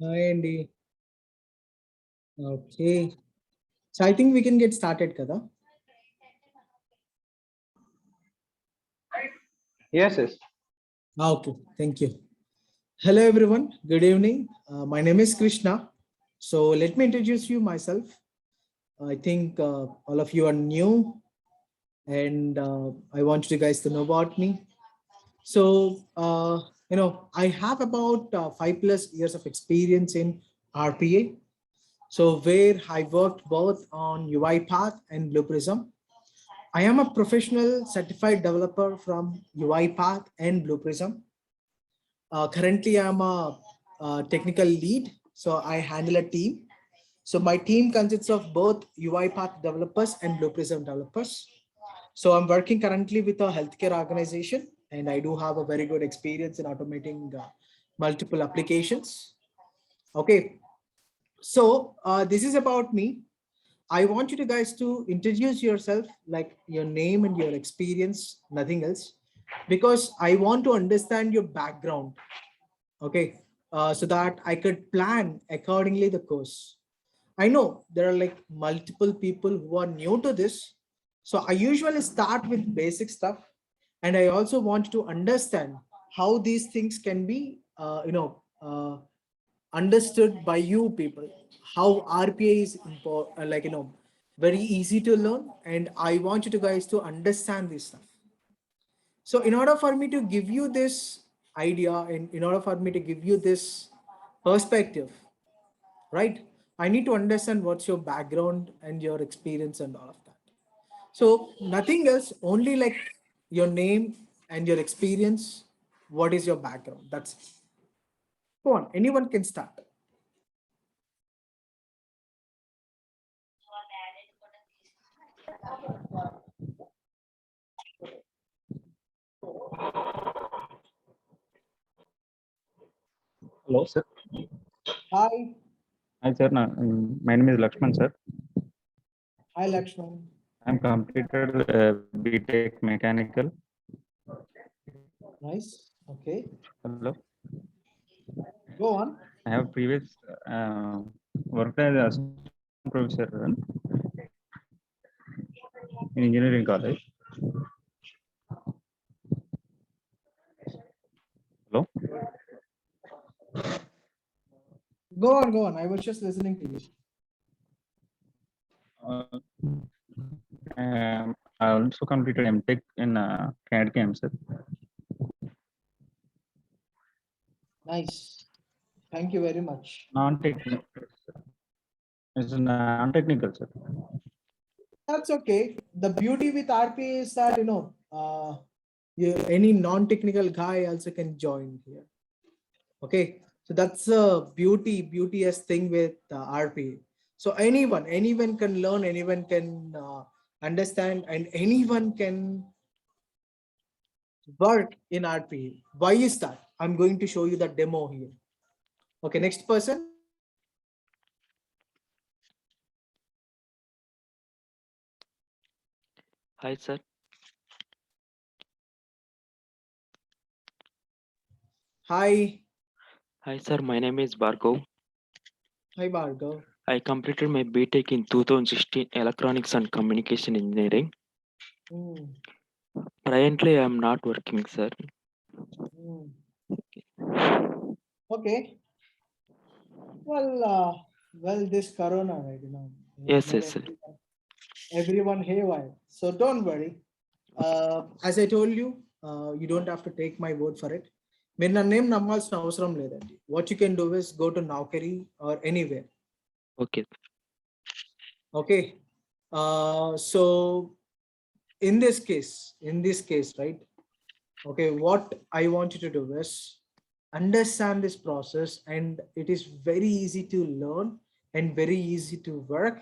Hi, Andy. Okay. So I think we can get started, Kada. Yes. Okay. Thank you. Hello, everyone. Good evening. My name is Krishna. So let me introduce you myself. I think all of you are new, and I want you guys to know about me. So I have about 5+ years of experience in RPA. So where I worked both on UiPath and Blue Prism. I am a professional certified developer from UiPath and Blue Prism. Currently, I'm a technical lead, so I handle a team. So my team consists of both UiPath developers and Blue Prism developers. So I'm working currently with a healthcare organization, and I do have a very good experience in automating multiple applications. Okay, so this is about me. I want you to guys to introduce yourself, like your name and your experience, nothing else, because I want to understand your background. Okay, so that I could plan accordingly the course. I know there are like multiple people who are new to this, so I usually start with basic stuff, and I also want to understand how these things can be, understood by you people, how RPA is important, very easy to learn, and I want you to guys to understand this stuff. So in order for me to give you this idea, and in order for me to give you this perspective, right, I need to understand what's your background and your experience and all of that. So nothing else, only like your name and your experience. What is your background? That's it. Go on, anyone can start. Hello, sir. Hi. Hi, sir. My name is Lakshman, sir. Hi, Lakshman. I'm completed BTech Mechanical. Nice. Okay. Hello. Go on. I have previous worked as assistant professor in engineering college. Hello. Go on. Go on. I was just listening to you. I also completed MTech in CAD/CAM, sir. Nice. Thank you very much. Non-technical. It's non-technical, sir. That's okay. The beauty with RPA is that, any non-technical guy also can join here. Okay. So that's a beauteous thing with RPA. So anyone can learn, anyone can understand, and anyone can work in RPA. Why is that? I'm going to show you the demo here. Okay, next person. Hi, sir. Hi. Hi, sir. My name is Bhargav. Hi, Bhargav. I completed my BTech in 2016 Electronics and Communication Engineering. Hmm. Currently, I am not working, sir. Hmm. Okay. Well, this Corona, right? Yes, Made yes, sir. everyone haywire. So don't worry. As I told you, you don't have to take my word for it. మీరు నన్నేం నమ్మాల్సిన అవసరం లేదండి. What you can do is go to Naukri or anywhere. Okay. Okay. So in this case, right? Okay, what I want you to do is understand this process, and it is very easy to learn and very easy to work,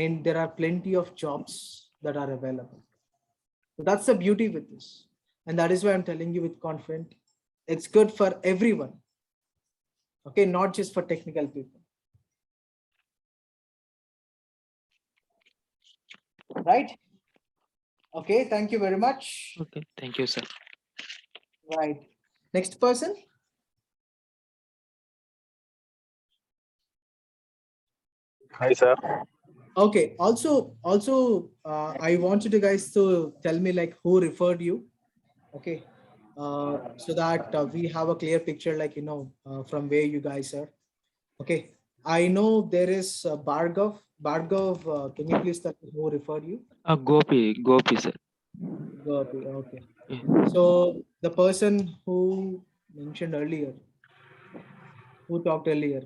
and there are plenty of jobs that are available. So that's the beauty with this, and that is why I'm telling you with confidence, it's good for everyone. Okay, not just for technical people, right? Okay, thank you very much. Okay. Thank you, sir. Right, next person. Hi, sir. Okay. Also, I want you to guys to tell me like who referred you. Okay. So that we have a clear picture, like, from where you guys are. Okay. I know there is Bhargav. Bhargav, can you please tell me who referred you? Gopi, sir. Gopi. Okay. Yeah. So the person who mentioned earlier, who talked earlier,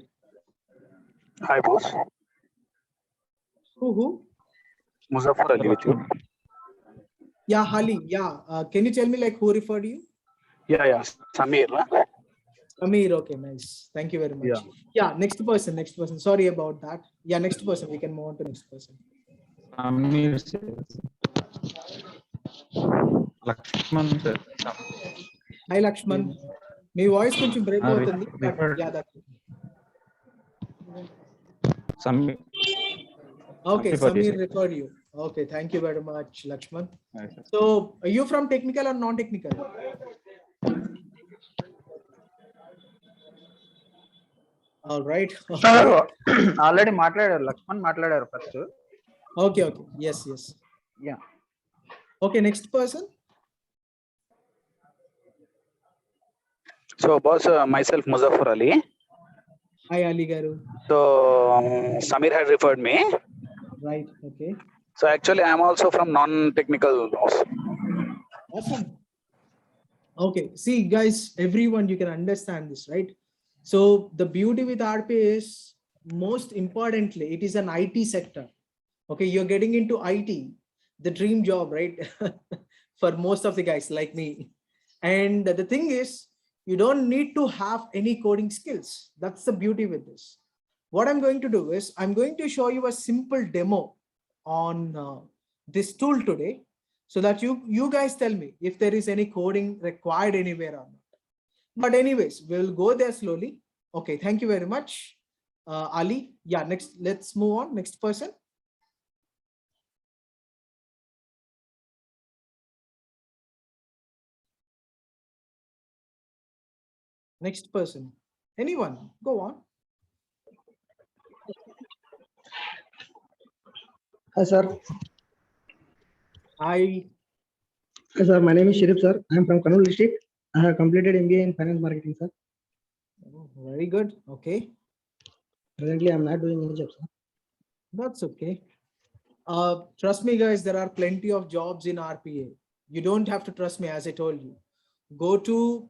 Hi, boss. who? Muzaffar Ali with you. Yeah, Hali. Yeah. Can you tell me like who referred you? Yeah, Samir. Huh? Amir. Okay, nice. Thank you very much. Yeah, next person. Next person. Sorry about that. Yeah, next person. We can move on to next person. Amir sir. Lakshman sir. Hi, Lakshman. Me voice కొంచెం break అవుతుంది. Referred Yeah, that. Samir. Okay, Samir Samir sir. referred you. Okay, thank you very much, Lakshman. Yes, sir. So, are you from technical or non-technical? All right. Already మాట్లాడారు లక్ష్మణ్ మాట్లాడారు first. Okay. Yes. Yeah Okay, next person. So, boss, myself Muzaffar Ali. Hi, Ali Garu. So, Samir had referred me. Right. Okay. So, actually, I am also from non-technical, boss. Awesome. Okay. See, guys, everyone, you can understand this, right? So the beauty with RPA is, most importantly, it is an IT sector. Okay, you're getting into IT, the dream job, right? For most of the guys like me. And the thing is, you don't need to have any coding skills. That's the beauty with this. What I'm going to do is, I'm going to show you a simple demo on this tool today, so that you guys tell me if there is any coding required anywhere or not. But anyways, we'll go there slowly. Okay, thank you very much, Ali. Yeah, next, let's move on. Next person. Next person. Anyone? Go on. Hi sir. Hi. Hi sir, my name is Sharif sir. I am from Kannur district. I have completed MBA in finance marketing sir. Oh, very good. Okay, Presently I am not doing any job sir. that's okay. Trust me, guys, there are plenty of jobs in RPA. You don't have to trust me, as I told you. Go to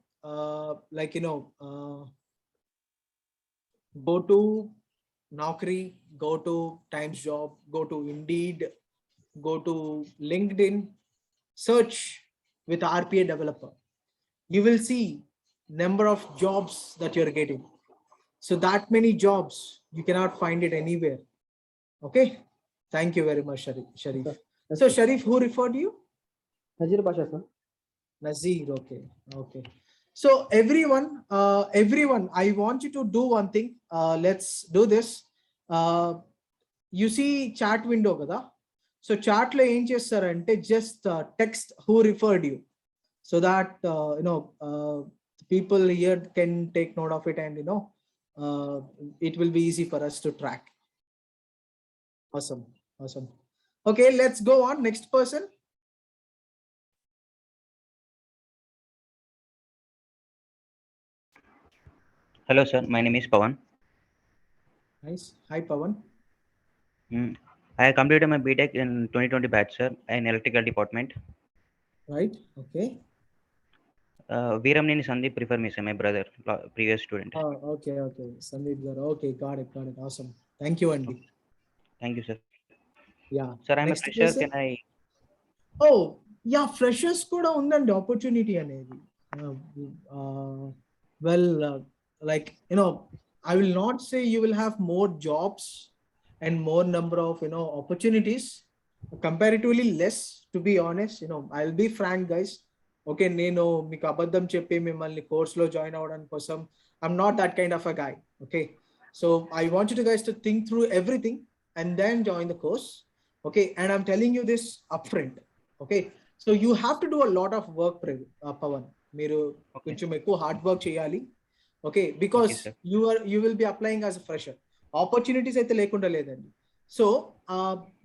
go to Naukri, go to Times Job, go to Indeed, go to LinkedIn, search with RPA developer. You will see number of jobs that you're getting. So that many jobs, you cannot find it anywhere. Okay. Thank you very much, Sharif. Yes, So sir. Sharif, who referred you? Nazir Basha sir. Nazir. Okay. So everyone, I want you to do one thing. Let's do this. You see chat window kada? So chat lo em chestarante, just text who referred you, so that people here can take note of it, and it will be easy for us to track. Awesome. Okay, let's go on. Next person. Hello, sir. My name is Pawan. Nice. Hi, Pawan. I completed my BTech in 2020 batch, sir, in electrical department. Right. Okay. Veeramneni Sandeep prefer me, sir, my brother, previous student. Oh, okay. Sandeep garu. Okay, got it. Awesome. Thank you, Andy. Thank you, sir. Yeah. Sir, I'm Next a fresher. person? Can I? Oh, yeah. Freshers kuda undandi opportunity anedi. I will not say you will have more jobs and more number of opportunities. Comparatively less, to be honest. I'll be frank, guys. Okay, నేను మీకు అబద్ధం చెప్పి మిమ్మల్ని కోర్సులో join అవ్వడానికి కోసం I'm not that kind of a guy. Okay, so I want you guys to think through everything and then join the course. Okay, and I'm telling you this upfront. Okay, so you have to do a lot of work, Pawan. మీరు కొంచెం ఎక్కువ hard work చేయాలి. Okay, because Okay, you will be applying as a fresher. Opportunities అయితే లేకుండా లేదండి. So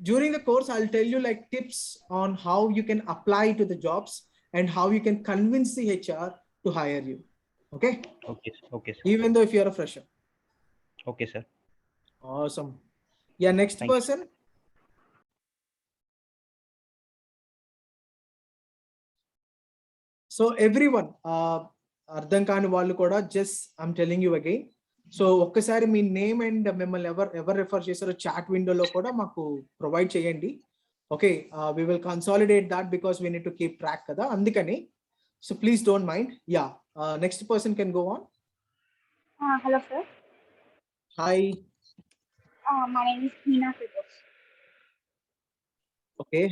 during the course I will tell you like tips on how you can apply to the jobs and how you can convince the HR to hire you. Okay, Okay, sir. even though if you are a fresher. Okay, sir. Awesome. Yeah, next Thank you. person. So everyone, అర్థం కాని వాళ్ళు కూడా just I'm telling you again. So ఒక్కసారి మీ name and మిమ్మల్ని ఎవరు refer చేశారో chat విండోలో కూడా మాకు ప్రొవైడ్ చేయండి. Okay, we will consolidate that because we need to keep track కదా, అందుకని. So please don't mind. Yeah, next person can go on. Hello, sir. Hi. My name is Meena Firoz. Okay.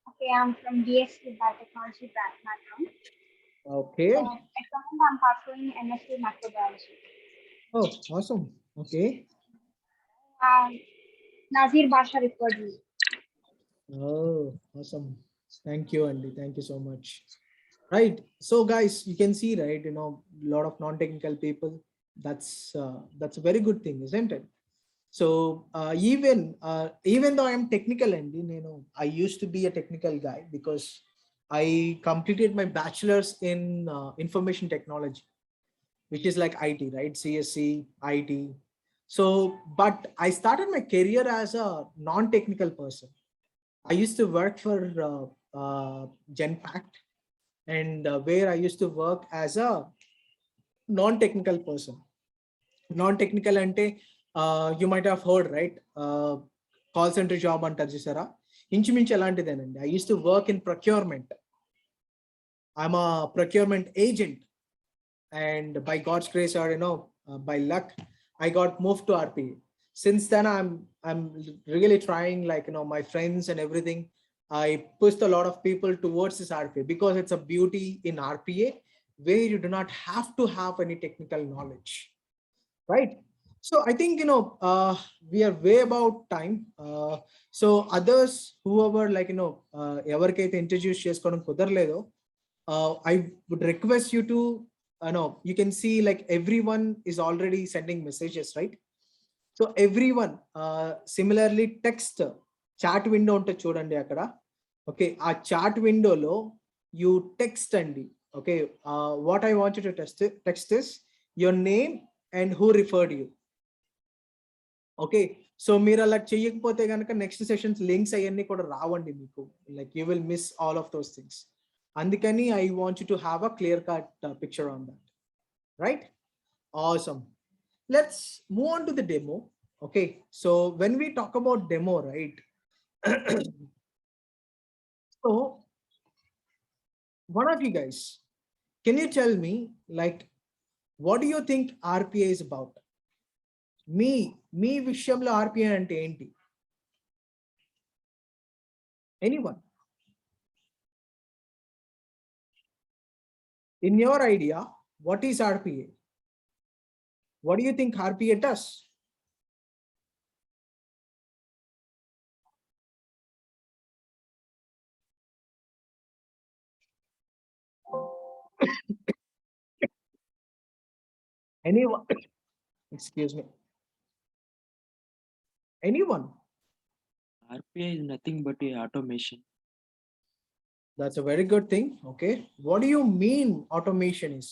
Okay, I'm from BSc Biotechnology background. Okay. At the moment, I'm pursuing MSc Microbiology. Oh, awesome. Okay. Nazir Basha referred me. Oh, awesome. Thank you, Andy. Thank you so much. Right. So guys, you can see, right, you know, a lot of non-technical people. That's a very good thing, isn't it? So even though I am technical, Andy, you know, I used to be a technical guy because I completed my bachelor's in information technology, which is like IT, right? CSC, IT. So, but I started my career as a non-technical person. I used to work for Genpact, and where I used to work as a non-technical person. Non-technical ante, you might have heard, right? Call center job antaru chusara, inchuminchu elantidéనండి. I used to work in procurement. I'm a procurement agent, and by God's grace, or you know, by luck, I got moved to RPA. Since then, I'm really trying, like, you know, my friends and everything. I pushed a lot of people towards this RPA because it's a beauty in RPA where you do not have to have any technical knowledge, right? So I think, you know, we are way about time. So others, whoever, like, you know, ఎవరికైతే introduce చేసుకోవడం కుదరలేదో, I would request you to, no, you can see like everyone is already sending messages, right? So everyone, similarly text chat window unte chudandi akkada. Okay, aa chat window lo you text andi. Okay, what I want you to text is your name and who referred you. Okay, so మీరు అలా చేయకపోతే కనుక next sessions links అవన్నీ కూడా రావండి మీకు. Like you will miss all of those things. అందుకని I want you to have a clear cut picture on that, right? Awesome. Let's move on to the demo. Okay, so when we talk about demo, right? So one of you guys, can you tell me, like, what do you think RPA is about? మీ విషయంలో RPA అంటే ఏంటి? Anyone? In your idea, what is RPA? What do you think RPA does? Anyone? Excuse me. Anyone? RPA is nothing but a automation. That's a very good thing. Okay, what do you mean automation is?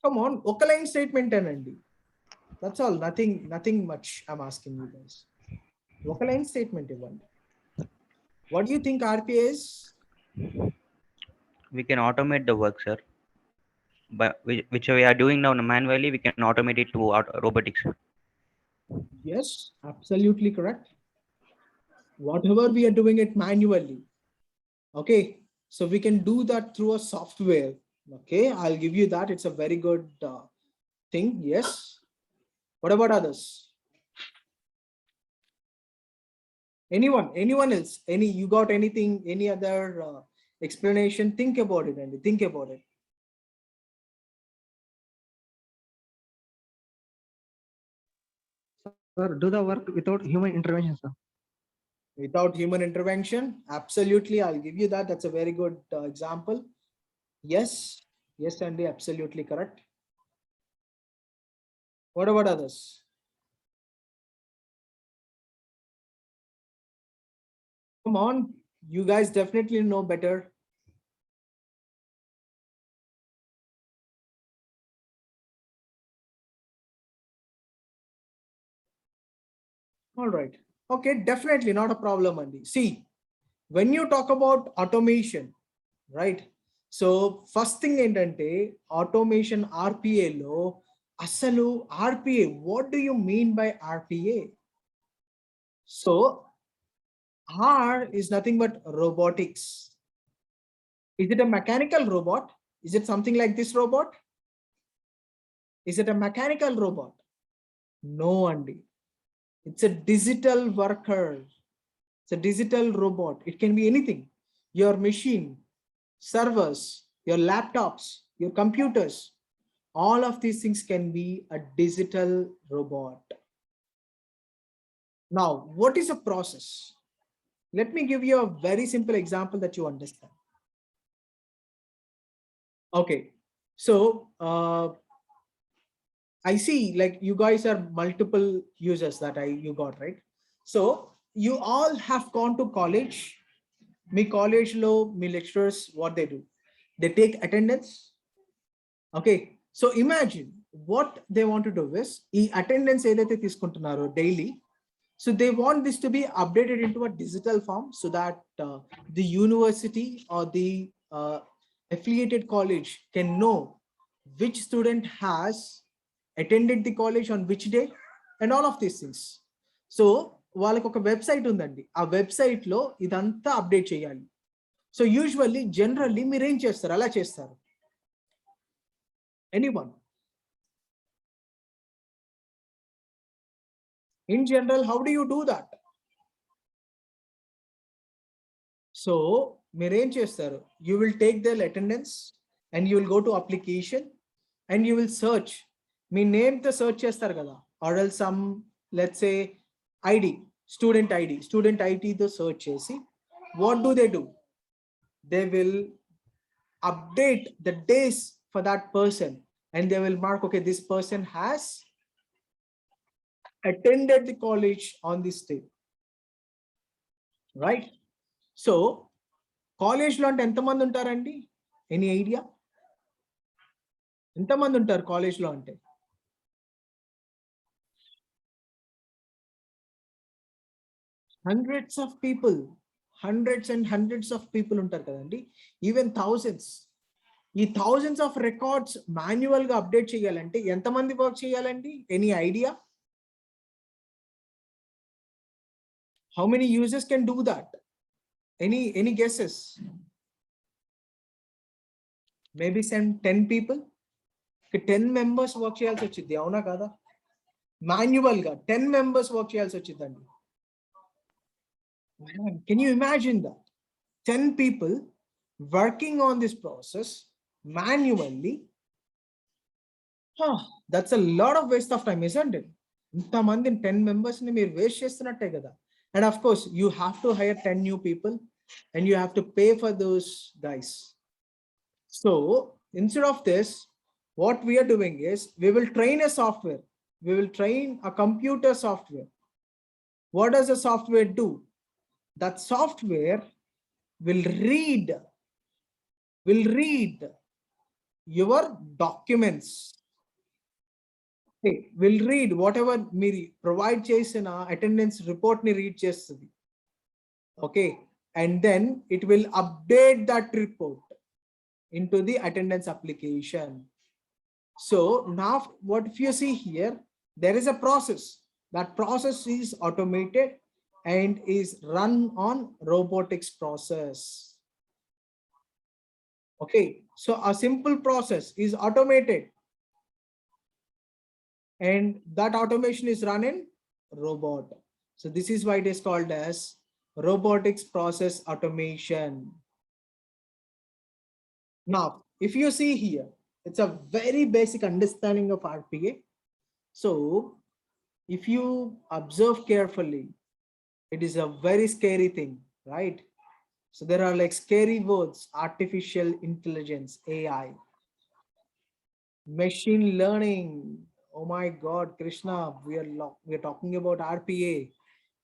Come on, oka line statement anandi. That's all. Nothing much I'm asking you guys. Oka line statement ivandi. What do you think RPA is? We can automate the work, sir. But which we are doing now manually, we can automate it to robotics. Yes, absolutely correct. Whatever we are doing it manually. Okay, so we can do that through a software. Okay, I'll give you that. It's a very good thing. Yes. What about others? Anyone else? You got anything, any other explanation? Think about it, Andy. Think about it. Sir, do the work without human intervention, sir. Without human intervention? Absolutely, I'll give you that. That's a very good example. Yes. Yes, Andy, absolutely correct. What about others? Come on, you guys definitely know better. All right. Okay, definitely not a problem, Andy. See, when you talk about automation, right? So first thing ఏంటంటే automation RPA లో అసలు RPA, what do you mean by RPA? So R is nothing but robotics. Is it a mechanical robot? Is it something like this robot? Is it a mechanical robot? No, Andy. It's a digital worker. It's a digital robot. It can be anything. Your machine, servers, your laptops, your computers, all of these things can be a digital robot. Now, what is a process? Let me give you a very simple example that you understand. Okay, so I see like you guys are multiple users that you got, right? So you all have gone to college. Me college lo, me lecturers, what they do? They take attendance. Okay, so imagine what they want to do is attendance ఏదైతే తీసుకుంటున్నారో daily. So they want this to be updated into a digital form so that the university or the affiliated college can know which student has attended the college on which day and all of these things. So వాళ్ళకి ఒక website ఉందండి, ఆ website లో ఇదంతా update చేయాలి. So usually generally మీరు ఏం చేస్తారు, అలా చేస్తారు? Anyone? In general, how do you do that? So మీరేం చేస్తారు? You will take their attendance and you will go to application and you will search. Me name తో search చేస్తారు కదా, or else some, let's say ID, student ID తో search చేసి what do? They will update the days for that person and they will mark, okay, this person has attended the college on this day, right? So college లో అంటే ఎంతమంది ఉంటారండి? Any idea? ఎంతమంది ఉంటారు college లో అంటే? Hundreds of people, hundreds of people ఉంటారు కదండి, ఈవెన్ థౌజండ్స్. ఈ థౌజండ్స్ ఆఫ్ రికార్డ్స్ మాన్యువల్ గా అప్డేట్ చేయాలంటే ఎంతమంది వర్క్ చేయాలండి? Any idea? How many users can do that? Any guesses? Maybe 10 people. 10 members work చేయాల్సి వచ్చింది, అవునా కదా? మాన్యువల్ గా 10 members వర్క్ చేయాల్సి వచ్చిందండి. Can you imagine that? 10 people working on this process manually. That's a lot of waste of time, isn't it? ఇంతమంది 10 members ని మీరు వేస్ట్ చేస్తున్నట్టే కదా. And of course you have to hire 10 new people and you have to pay for those guys. So instead of this, what we are doing is we will train a software. We will train a computer software. What does the software do? That software will read your documents. Okay, will read whatever మీరు provide చేసిన attendance report ని read చేస్తుంది. Okay, and then it will update that report into the attendance application. So now what if you see here, there is a process. That process is automated and is run on robotics process. Okay, so a simple process is automated and that automation is run in robot. So this is why it is called as robotics process automation. Now if you see here, it's a very basic understanding of RPA. So if you observe carefully, it is a very scary thing, right? So there are like scary words: artificial intelligence, AI. Machine learning. Oh my God, Krishna, we are talking about RPA.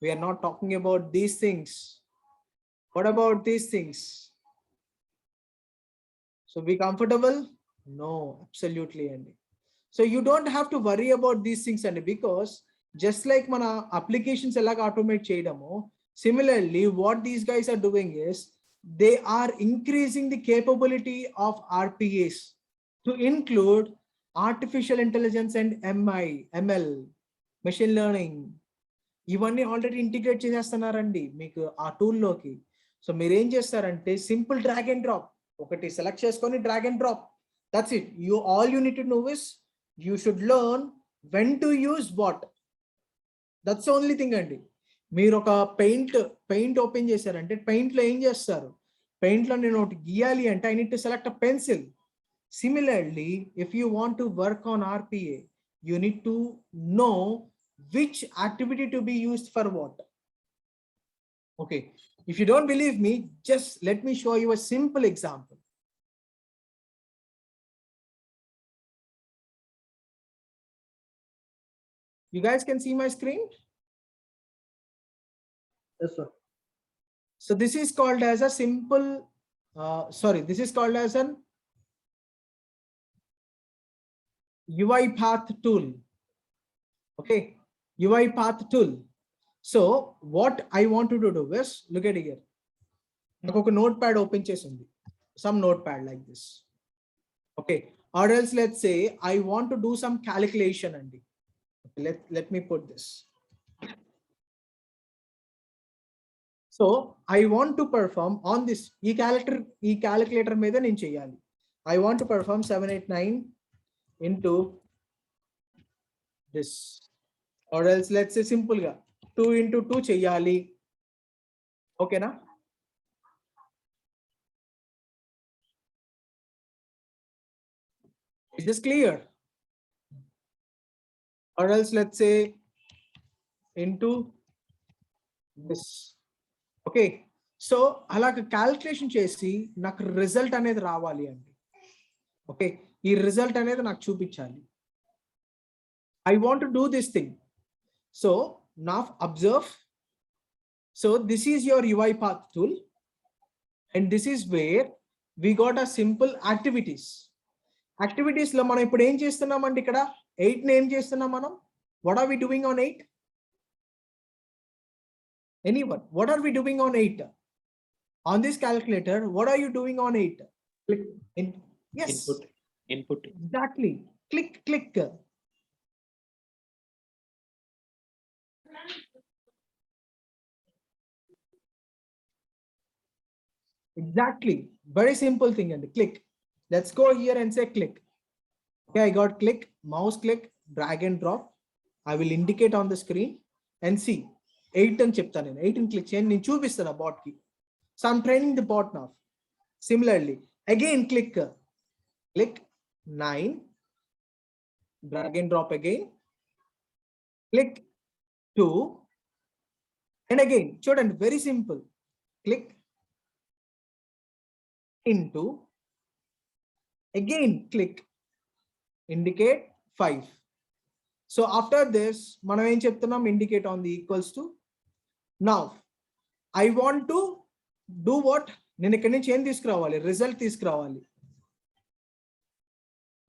We are not talking about these things. What about these things? So be comfortable? No, absolutely, Andy. So you don't have to worry about these things, Andy, because just like mana applications automate cheyadamo, similarly, what these guys are doing is they are increasing the capability of RPAs to include artificial intelligence and ML, machine learning. ఇవన్నీ already integrate చేసేస్తున్నారండి మీకు ఆ టూల్లోకి. So మీరు ఏం చేస్తారంటే simple drag and drop ఒకటి select చేసుకొని drag and drop, that's it. All you need to know is you should learn when to use what. That's only thing అండి. మీరు ఒక పెయింట్ ఓపెన్ చేశారంటే పెయింట్ లో ఏం చేస్తారు, పెయింట్ లో నేను ఒకటి గీయాలి అంటే I need to select a pencil. Similarly, if you want to work on RPA, you need to know which activity to be used for what. Okay, if you don't believe me, just let me show you a simple example. You guys can see my screen? Yes, sir. So this is called as a simple, this is called as an UIpath tool. Okay, UIpath tool. So what I want to do is, look at here. నాకు ఒక notepad open చేసి ఉంది, some notepad like this. Okay, or else let's say I want to do some calculation అండి. Let me put this. So I want to perform on this ఈ calculator మీద నేను చేయాలి. I want to perform 789 into this, or else let's say simple గా 2 into 2 చేయాలి. ఓకేనా? Is this clear? Or else let's say into this. Okay, so అలాగ calculation చేసి నాకు రిజల్ట్ అనేది రావాలి అండి. ఓకే, ఈ రిజల్ట్ అనేది నాకు చూపించాలి. I want to do this thing. So now observe. So this is your UiPath tool, and this is where we got a simple activities. Activities లో మనం ఇప్పుడు ఏం చేస్తున్నామండి, ఇక్కడ 8 ని ఏం చేస్తున్నాం మనం? What are we doing on 8? Anyone? What are we doing on 8? On this calculator, what are you doing on 8? Click in. Yes. Input. Exactly. Click. Exactly. Very simple thing and click. Let's go here and say click. Okay, I got click, mouse click, drag and drop. I will indicate on the screen and see 8 and చెప్తాను నేను 8 click చేయండి, నేను చూపిస్తాను bot కి. So I'm training the bot now. Similarly, again click 9, drag and drop again, click 2, and again చూడండి very simple, click into, again click, indicate 5. So after this మనం ఏం చెప్తున్నాం, indicate on the equals to. Now I want to do what, నేను ఇక్కడి నుంచి ఏం తీసుకురావాలి, result తీసుకురావాలి.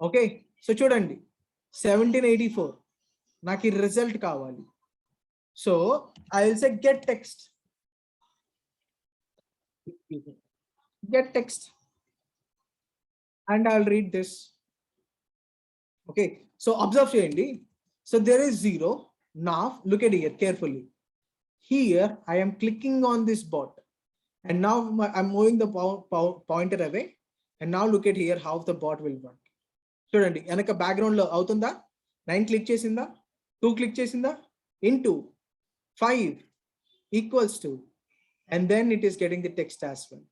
ఓకే, సో చూడండి 1784 నాకు ఈ రిజల్ట్ కావాలి. So I will say get text and I'll read this. Okay, so observe చేయండి. So there is 0. Now look at here carefully. Here I am clicking on this bot and now I'm moving the pointer away, and now look at here how the bot will work. చూడండి వెనక background లో అవుతుందా, 9 click చేసిందా, 2 click చేసిందా, into 5 equals to, and then it is getting the text as well.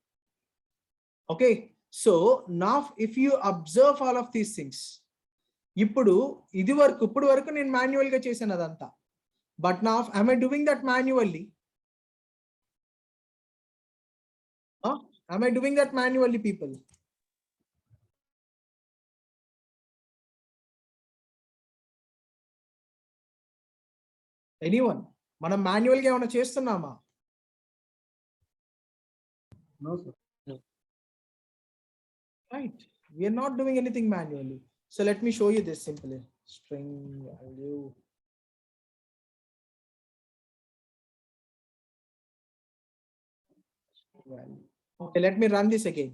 Okay, so now if you observe all of these things, ఇప్పుడు వరకు నేను manual గా చేశాను అదంతా, but now am I doing that manually? Am I doing that manually, people? Anyone మనం manual గా ఏమైనా చేస్తున్నామా? No, sir. Right, we are not doing anything manually. So let me show you this simply. String value. Okay, let me run this again.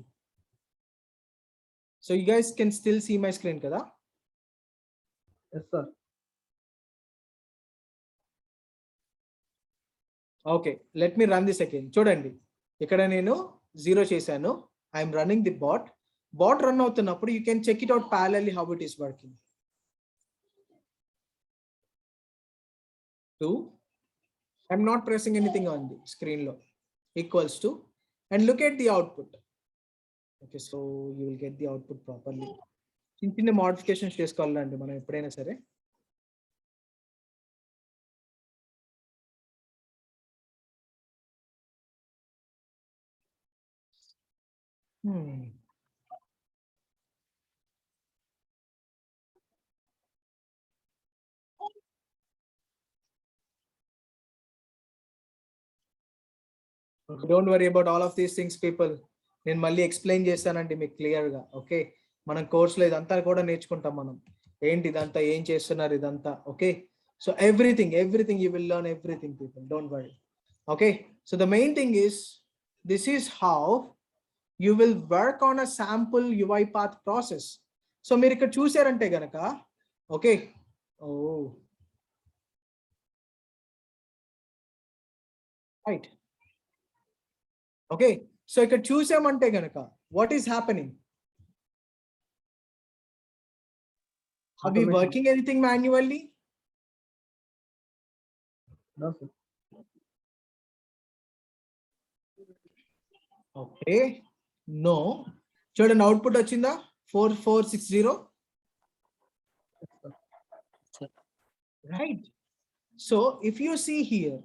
So you guys can still see my screen, kada? Yes, sir. Okay, let me run this again. చూడండి, ఇక్కడ నేను 0 చేశాను. I am running the bot. Bot run అవుతున్నప్పుడు you can check it out parallelly how it is working. 2, I'm not pressing anything on the screen low, equals to, and look at the output. Okay, so you will get the output properly. చిన్న modifications చేసుకోవాలండి మనం ఎప్పుడైనా సరే. Don't worry about all of these things, people. నేను మళ్ళీ explain చేస్తానండి మీకు క్లియర్గా. ఓకే, మనం కోర్సులో ఇదంతా కూడా నేర్చుకుంటాం. మనం ఏంటి ఇదంతా ఏం చేస్తున్నారు ఇదంతా. Okay, so everything you will learn everything, people. Don't worry. Okay, so the main thing is this is how you will work on a sample UiPath process. So మీరు ఇక్కడ చూసారంటే గనక, ఓకే, రైట్. ఓకే, సో ఇక్కడ చూసామంటే గనక what is happening? Are we working anything manually? No, sir. Okay, no. చూడండి, output వచ్చిందా? 4460. Right. So if you see here,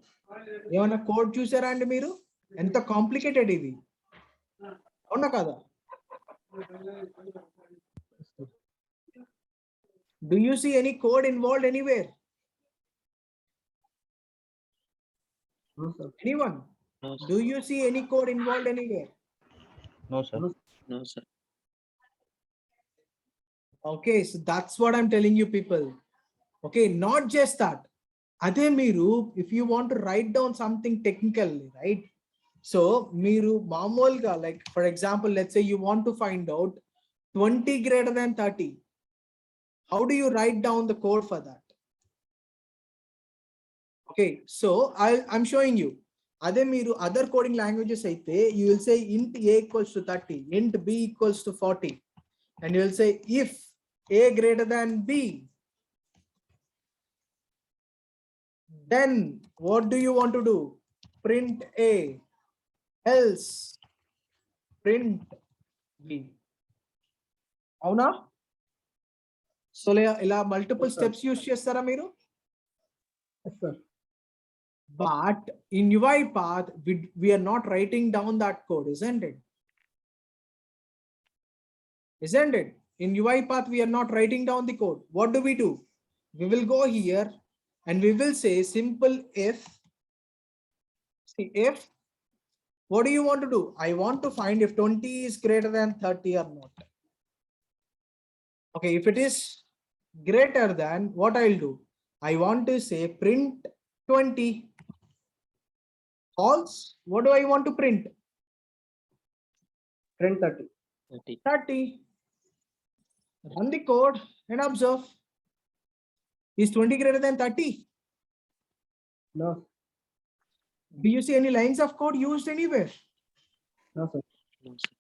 ఏమైనా కోడ్ చూసారా అండి మీరు? ఎంత కాంప్లికేటెడ్ ఇది, అవునా కదా? Do you see any code involved anywhere? No, sir. Anyone? No, sir. Do you see any code involved anywhere? No, sir. No, sir. Okay, so that's what I'm telling you, people. Okay, not just that. Adhe meeru, if you want to write down something technically, right? So meeru mamolga, like for example, let's say you want to find out 20 greater than 30. How do you write down the code for that? Okay, so I'm showing you. Adhe meeru other coding languages aithe, you will say int a equals to 30, int b equals to 40, and you will say if a greater than b, then what do you want to do? Print a, else print b. అవునా? So ఇలా multiple steps use చేస్తారా మీరు? Yes, sir. But in UiPath, we are not writing down that code, isn't it? Isn't it? In UiPath, we are not writing down the code. What do? We will go here and we will say simple if. See, if, what do you want to do? I want to find if 20 is greater than 30 or not. Okay, if it is greater than, what I'll do? I want to say print 20. False, what do I want to print? Print 30. 30. Run the code and observe. Is 20 greater than 30? No. Do you see any lines of code used anywhere? No, sir. No, sir.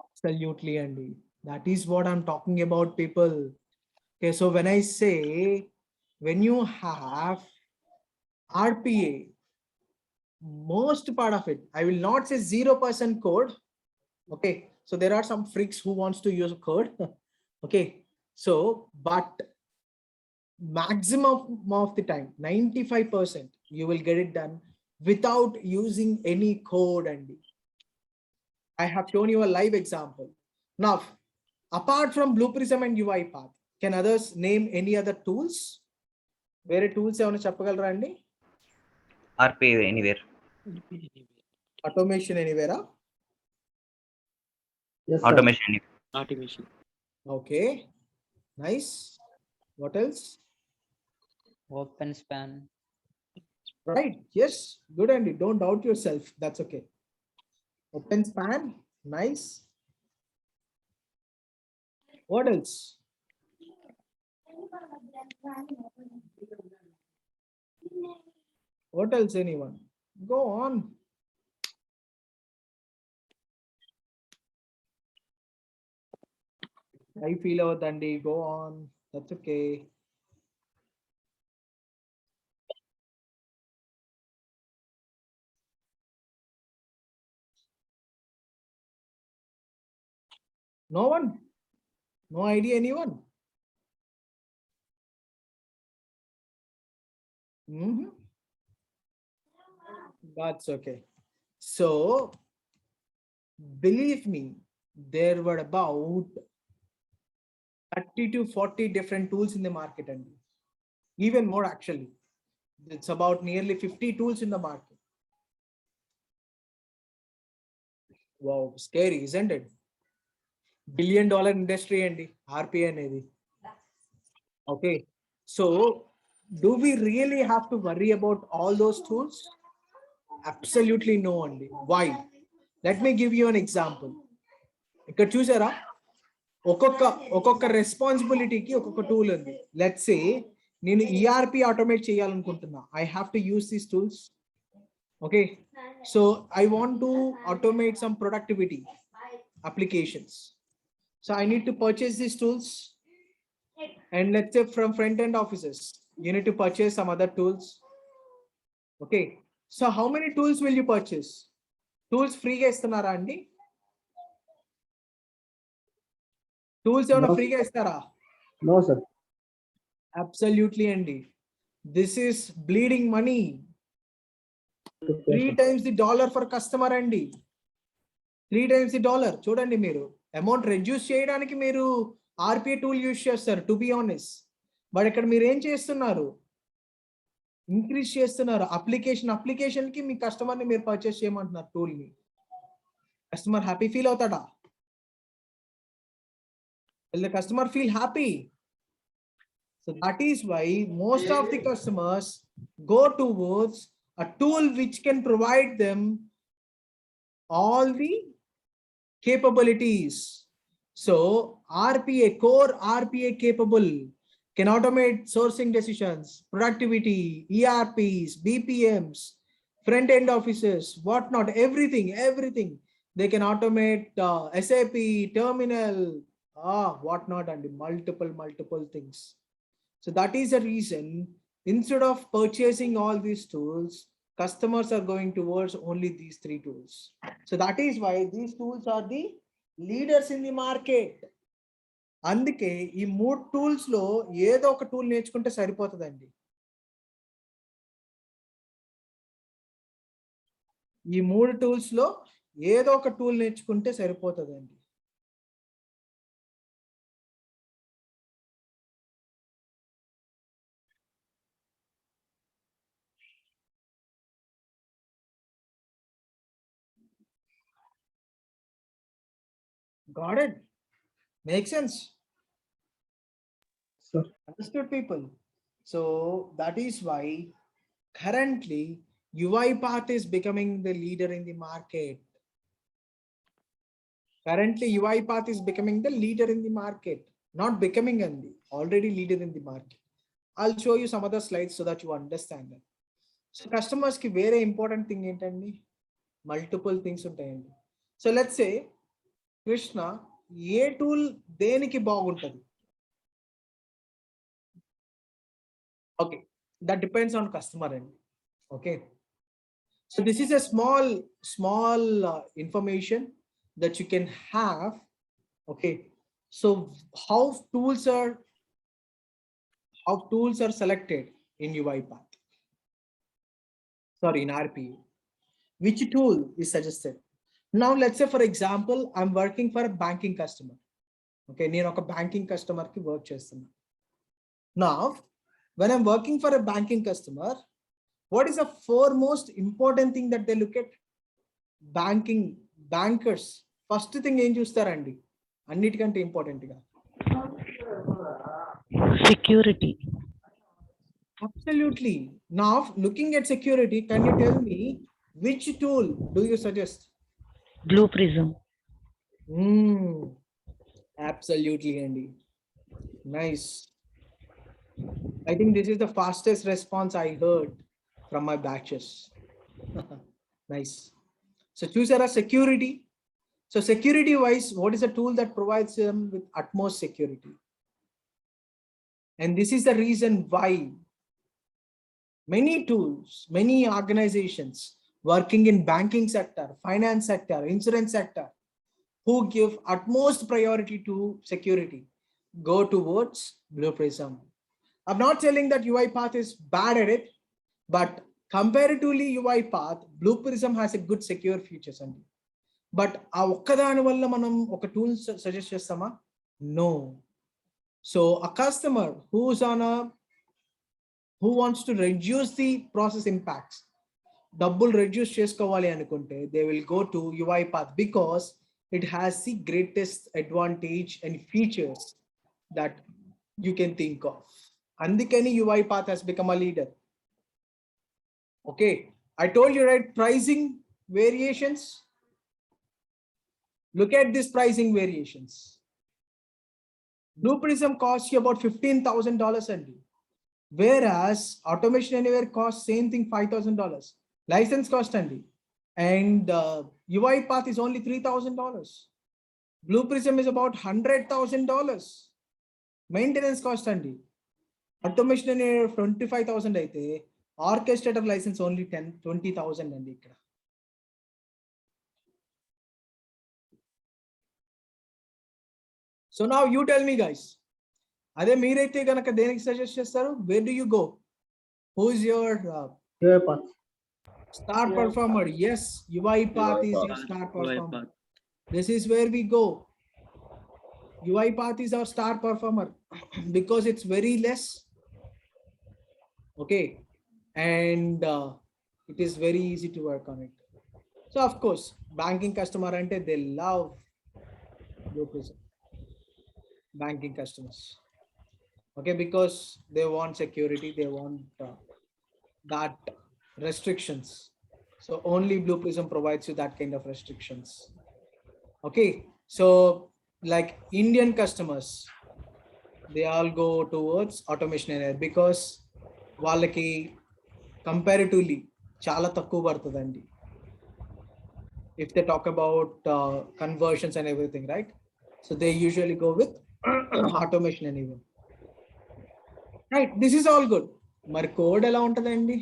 Absolutely, Andy. That is what I'm talking about, people. Okay, so when I say, when you have RPA, most part of it, I will not say 0% code. Okay, so there are some freaks who wants to use code. Okay, so but maximum of the time, 95%, you will get it done without using any code. And I have shown you a live example. Now, apart from Blue Prism and UiPath, can others name any other tools? వేరే tools ఏమైనా చెప్పగలరా అండి? RPA anywhere. Automation ఎనీవేరా? Yes, sir. Automation anywhere. Automation. Okay, nice. What else? Open span. Right, yes, good Andy, don't doubt yourself, that's okay. Open span, nice. What else? What else, anyone? Go on. I feel out Andy, go on, that's okay. No one? No idea, anyone? That's okay. So, believe me, there were about 30 to 40 different tools in the market, and even more actually. It's about nearly 50 tools in the market. Wow, scary, isn't it? $1 billion industry and RPA అనేది. Okay, so do we really have to worry about all those tools? Absolutely no, Andy. Why? Let me give you an example. ఇక్కడ చూసారా, ఒక్కొక్క రెస్పాన్సిబిలిటీకి ఒక్కొక్క tool ఉంది. Let's say నేను ERP automate చేయాలనుకుంటున్నా. I have to use these tools. Okay, so I want to automate some productivity applications. So I need to purchase these tools. And let's say from front-end offices, you need to purchase some other tools. Okay, so how many tools will you purchase? Tools free ga istunara andi? Tools evana free ga istara? No, sir. Absolutely, Andy. This is bleeding money. 3 times the dollar for customer, Andy. 3 times the dollar. చూడండి, మీరు amount reduce చేయడానికి మీరు RPA tool use చేస్తారు, to be honest. But ఇక్కడ మీరు ఏం చేస్తున్నారు? Increase చేస్తున్నారు. అప్లికేషన్ కి మీ కస్టమర్ ని మీరు పర్చేస్ చేయమంటున్నారు టూల్ ని. కస్టమర్ హ్యాపీ ఫీల్ అవుతాడా? Will the customer feel happy? So that is why most of the customers go towards a tool which can provide them all the capabilities. So RPA, core RPA capable, can automate sourcing decisions, productivity, ERPs, BPMs, front-end offices, whatnot, everything. They can automate SAP, terminal, whatnot, and multiple things. So that is the reason, instead of purchasing all these tools, customers are going towards only these 3 tools. So that is why these tools are the leaders in the market. అందుకే ఈ 3 tools లో ఏదో ఒక tool నేర్చుకుంటే సరిపోతుందండి. ఈ 3 tools లో ఏదో ఒక టూల్ నేర్చుకుంటే సరిపోతుందండి. Got it? Makes sense? Sir. Understood, people? So that is why currently UiPath is becoming the leader in the market. Currently UiPath is becoming the leader in the market. Not becoming only, already leader in the market. I'll show you some other slides so that you understand that. So customers ki very important thing ఏంటండి? Multiple things ఉంటాయండి. So let's say Krishna, A tool దేనికి బాగుంటుంది? Okay, that depends on customer end. Okay, so this is a small information that you can have. Okay, so how tools are selected in UiPath, sorry, in RPA. Which tool is suggested? Now let's say for example I'm working for a banking customer. Okay, నేను ఒక banking customer కి work చేస్తున్నా. Now when I'm working for a banking customer, what is the foremost important thing that they look at? Bankers first thing ఏం చూస్తారండి అన్నిటికంటే important గా? Security. Absolutely. Now looking at security, can you tell me which tool do you suggest? Blue Prism. Absolutely, Andy. Nice. I think this is the fastest response I heard from my batches. Nice. So choose our security. So security wise, what is a tool that provides them with utmost security? And this is the reason why many tools, many organizations working in banking sector, finance sector, insurance sector, who give utmost priority to security, go towards Blue Prism. I'm not telling that UiPath is bad at it, but comparatively UiPath, Blue Prism has a good secure features. But ఆ ఒక్కదాని వల్ల మనం ఒక tool suggest చేస్తామా? No. So a customer who wants to reduce the process impacts, double reduce చేసుకోవాలి అనుకుంటే, they will go to UiPath because it has the greatest advantage and features that you can think of. అందుకని UiPath has become a leader. Okay, I told you, right? Pricing variations. Look at this pricing variations. Blue Prism costs you about $15,000 only, whereas Automation Anywhere costs same thing, $5,000 license cost only, and UiPath is only $3,000. Blue Prism is about $100,000 maintenance cost only. Automation Anywhere 25,000 అయితే orchestrator license only 20,000 అండి ఇక్కడ. So now you tell me, guys, అదే మీరైతే గనక దేనికి suggest చేస్తారు? Where do you go? Who is your UiPath. star performer? Yes, UiPath is your star performer. This is where we go. UiPath is our star performer because it's very less. Okay, and it is very easy to work on it. So of course, banking customer ante they love Blue Prism. Banking customers, okay, because they want security, they want that restrictions. So only Blue Prism provides you that kind of restrictions. Okay, so like Indian customers, they all go towards Automation Anywhere because వాళ్ళకి comparatively చాలా తక్కువ పడుతుందండి. If they talk about conversions and everything, right? So they usually go with Automation Anywhere. Right, this is all good. మరి code ఎలా ఉంటుందండి?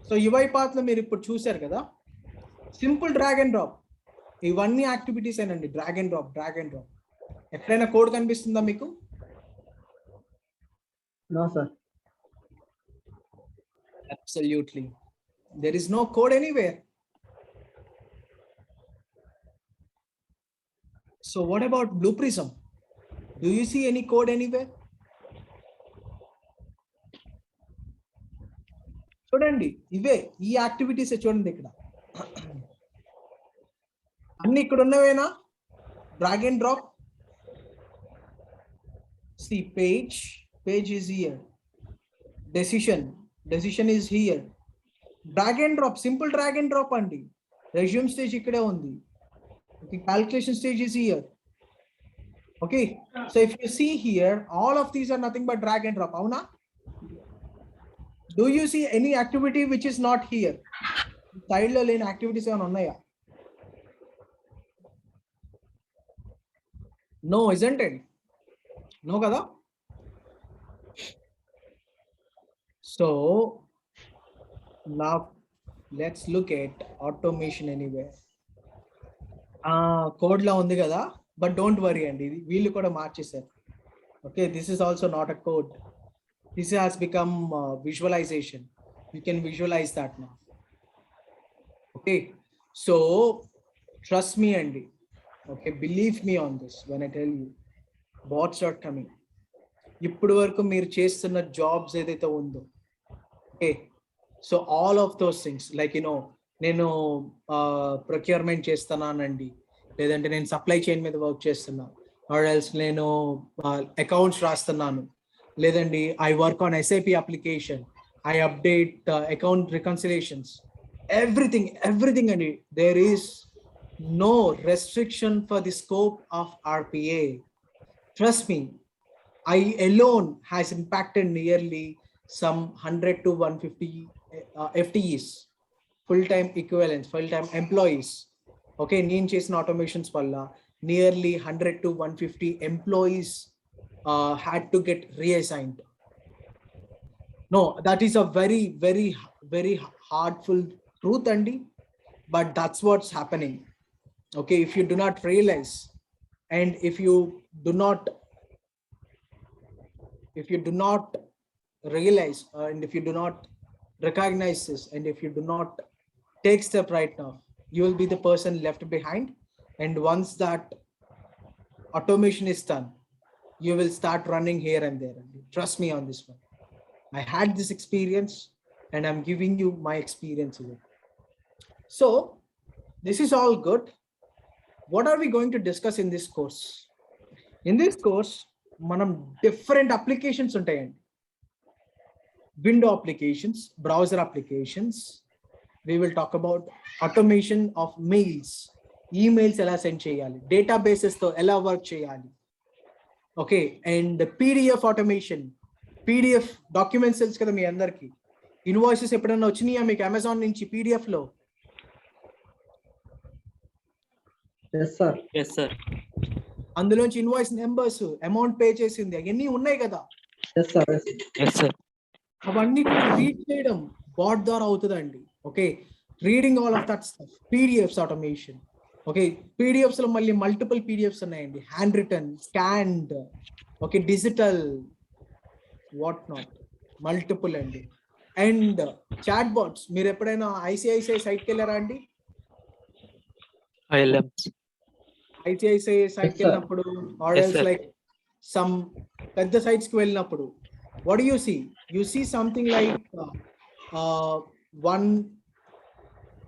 So UiPath లో మీరు ఇప్పుడు చూసారు కదా, సింపుల్ డ్రాగ్ అండ్ డ్రాప్, ఇవన్నీ యాక్టివిటీస్ ఏనండి. Drag and drop, drag and drop. ఎక్కడైనా కోడ్ కనిపిస్తుందా మీకు? No, sir. Absolutely, there is no code anywhere. So what about Blue Prism? Do you see any code anywhere? చూడండి, ఇవే ఈ activities చూడండి ఇక్కడ అన్ని ఇక్కడ ఉన్నవేనా? Drag and drop. See, page is here. Decision is here. Drag and drop, simple drag and drop అండి. Resume stage ఇక్కడే ఉంది. Okay, calculation stage is here. Okay, so if you see here, all of these are nothing but drag and drop. అవునా? Do you see any activity which is not here? Side లో లేని activities ఏమైనా ఉన్నాయా? No, isn't it? No kada? So now let's look at Automation Anywhere. Code la undi kada, but don't worry andi, వీళ్ళు కూడా మార్చేశారు. Okay, this is also not a code. This has become visualization. You can visualize that now. Okay, so trust me andi. Okay, believe me on this when I tell you, bots are coming. ఇప్పుడు వరకు మీరు చేస్తున్న jobs ఏదైతే ఉందో, okay, so all of those things like నేను procurement చేస్తున్నానండి, లేదంటే నేను సప్లై చైన్ మీద వర్క్ చేస్తున్నా, ఆర్ ఎల్స్ నేను అకౌంట్స్ రాస్తున్నాను, లేదండి I work on SIP application, I update account reconciliations, everything అండి. There is no restriction for the scope of RPA. Trust me, I alone has impacted nearly some 100 to 150 FTEs, full-time equivalents, full-time employees. Okay, నేను చేసిన automations వల్ల nearly 100 to 150 employees had to get reassigned. No, that is a very hardful truth, Andy, but that's what's happening. Okay, if you do not realize, and if you do not realize, and if you do not recognize this, and if you do not take step right now, you will be the person left behind. And once that automation is done, you will start running here and there. Trust me on this one. I had this experience and I'm giving you my experience here. So this is all good. What are we going to discuss in this course? In this course, manam different applications untayandi. Window applications, browser applications. We will talk about automation of mails, emails ela send cheyali, databases tho ela work cheyali. Okay, and the PDF automation, PDF documents తెలుసు కదా మీ అందరికి. Invoices ఎప్పుడైనా వచ్చినాయా మీకు Amazon నుంచి PDF లో? Yes, sir. Yes, sir. అందులోంచి invoice numbers, amount pay చేసింది, అవన్నీ ఉన్నాయి కదా. Yes, sir. Yes, sir. అవన్నీ రీడ్ చేయడం బాట్ ద్వారా అవుతుందండి. Okay, reading all of that stuff, PDFs automation. Okay, PDFs లో మళ్ళీ మల్టిపుల్ పీడిఎఫ్స్ ఉన్నాయండి, hand written, scanned, okay, digital, what not, multiple అండి. అండ్ చాట్ బాట్స్, మీరు ఎప్పుడైనా ఐసిఐసిఐ సైట్కి వెళ్ళారా అండి? ILMs. ఐసిఐసిఐ సైట్కి వెళ్ళినప్పుడు, or Yes, else sir. Like some పెద్ద సైట్స్ కి వెళ్ళినప్పుడు, what do you see? You see something like one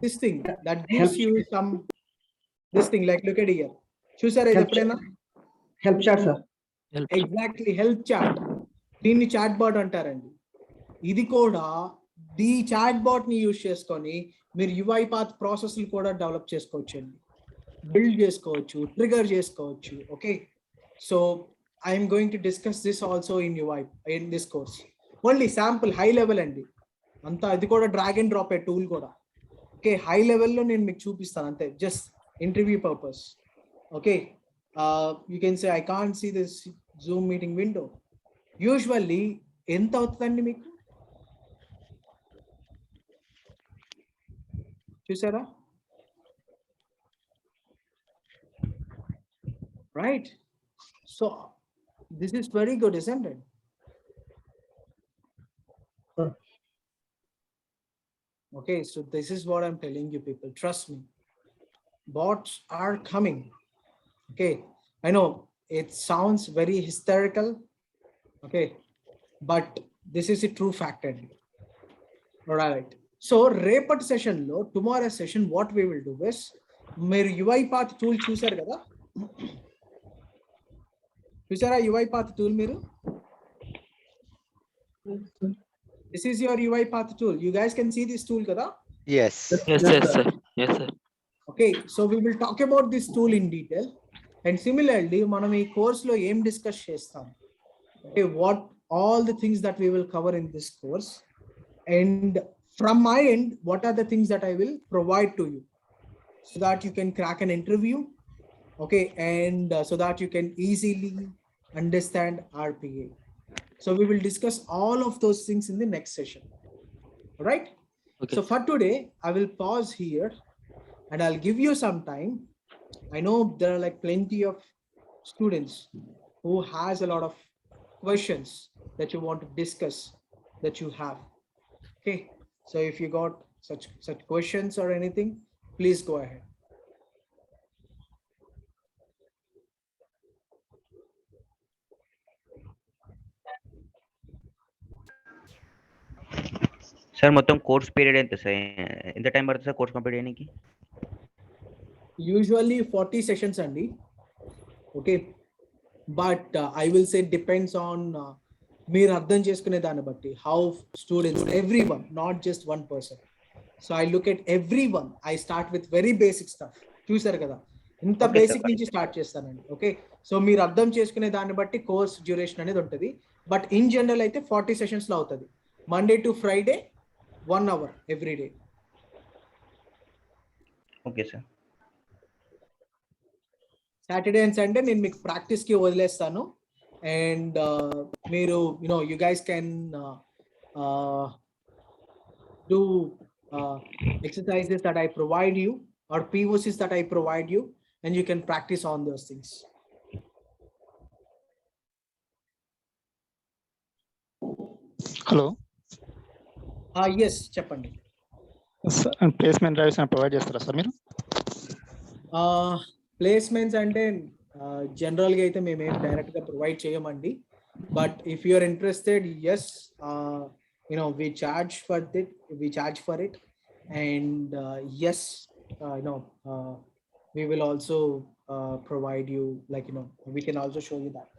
this thing that gives you some this thing, like look at here. చూసారా ఇది ఎప్పుడైనా? Help chat, sir. Exactly, help chat. దీన్ని chat bot అంటారండి. ఇది కూడా ఈ చాట్ బాట్ ని use చేసుకొని మీరు UiPath ప్రాసెస్లు కూడా డెవలప్ చేసుకోవచ్చు అండి, బిల్డ్ చేసుకోవచ్చు, ట్రిగర్ చేసుకోవచ్చు. Okay, so I'm going to discuss this also in in this course. Only sample, high level అండి అంతా. ఇది కూడా డ్రాగ్ అండ్ డ్రాప్ టూల్ కూడా. ఓకే, హై లెవెల్లో నేను మీకు చూపిస్తాను అంతే, just interview purpose. Okay, you can say I can't see this zoom meeting window. Usually ఎంత అవుతుందండి మీకు? చూసారా? Right, so this is very good, isn't it? Okay, so this is what I'm telling you people, trust me, bots are coming. Okay, I know it sounds very hysterical, okay, but this is a true fact. All right, so రేపటి session లో, tomorrow session, what we will do is, మీరు UiPath tool చూసారు కదా, చూసారా UiPath tool మీరు? This is your UiPath tool. You guys can see this tool kada? Yes, yes, sir. Yes, sir. Okay, so we will talk about this tool in detail. And similarly, మనం ఈ course లో ఏం discuss చేస్తాం, okay, what all the things that we will cover in this course, and from my end, what are the things that I will provide to you so that you can crack an interview, okay, and so that you can easily understand RPA. So we will discuss all of those things in the next session. All right. Okay. So for today, I will pause here and I'll give you some time. I know there are like plenty of students who has a lot of questions that you want to discuss, that you have. Okay. So if you got such questions or anything, please go ahead. Sir మొత్తం course period ఎంత sir? ఎంత time పడుతుంది sir course complete చేయడానికి? Usually 40 sessions అండి. Okay, but I will say depends on మీరు అర్థం చేసుకునే దాన్ని బట్టి how students, everyone, not just one person. So I look at everyone. I start with very basic stuff. చూసారు కదా, ఇంత Okay, బేసిక్ sir. నుంచి స్టార్ట్ చేస్తానండి. ఓకే, సో మీరు అర్థం చేసుకునే దాన్ని బట్టి కోర్స్ డ్యూరేషన్ అనేది ఉంటుంది. బట్ ఇన్ జనరల్ అయితే 40 సెషన్స్ లో అవుతుంది. Monday to Friday 1 hour every day. Okay sir. Saturday and Sunday నేను మీకు ప్రాక్టీస్ కి వదిలేస్తాను. అండ్ మీరు you guys can do exercises that I provide you or POCs that I provide you, and you can practice on those things. Hello, Yes, చెప్పండి. Placement drives provide చేస్తారా sir మీరు? Placements అంటే జనరల్గా అయితే మేము ఏం డైరెక్ట్గా ప్రొవైడ్ చేయమండి. But if you are interested, yes, we charge for it, and yes, we will also provide you, like, we can also show you that.